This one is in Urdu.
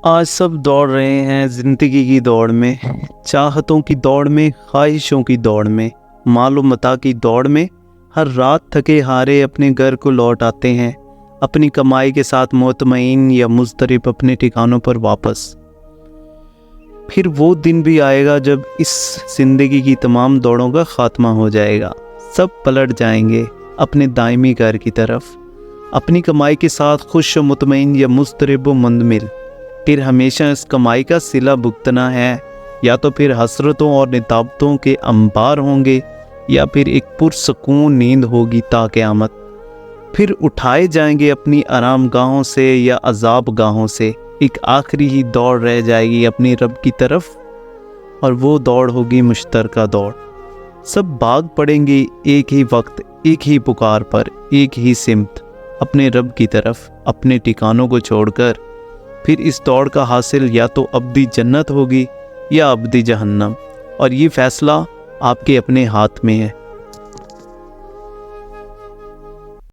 آج سب دوڑ رہے ہیں زندگی کی دوڑ میں، چاہتوں کی دوڑ میں، خواہشوں کی دوڑ میں، مال و متاع کی دوڑ میں۔ ہر رات تھکے ہارے اپنے گھر کو لوٹ آتے ہیں، اپنی کمائی کے ساتھ مطمئن یا مضطرب اپنے ٹھکانوں پر واپس۔ پھر وہ دن بھی آئے گا جب اس زندگی کی تمام دوڑوں کا خاتمہ ہو جائے گا۔ سب پلٹ جائیں گے اپنے دائمی گھر کی طرف، اپنی کمائی کے ساتھ خوش و مطمئن یا مضطرب و مندمل۔ پھر ہمیشہ اس کمائی کا صلہ بھگتنا ہے، یا تو پھر حسرتوں اور نتابتوں کے انبار ہوں گے، یا پھر ایک پرسکون نیند ہوگی تا قیامت۔ پھر اٹھائے جائیں گے اپنی آرام گاہوں سے یا عذاب گاہوں سے۔ ایک آخری ہی دوڑ رہ جائے گی اپنی رب کی طرف، اور وہ دوڑ ہوگی مشترکہ دوڑ۔ سب بھاگ پڑیں گے ایک ہی وقت، ایک ہی پکار پر، ایک ہی سمت، اپنے رب کی طرف، اپنے ٹھکانوں کو چھوڑ کر۔ پھر اس دوڑ کا حاصل یا تو ابدی جنت ہوگی یا ابدی جہنم، اور یہ فیصلہ آپ کے اپنے ہاتھ میں ہے۔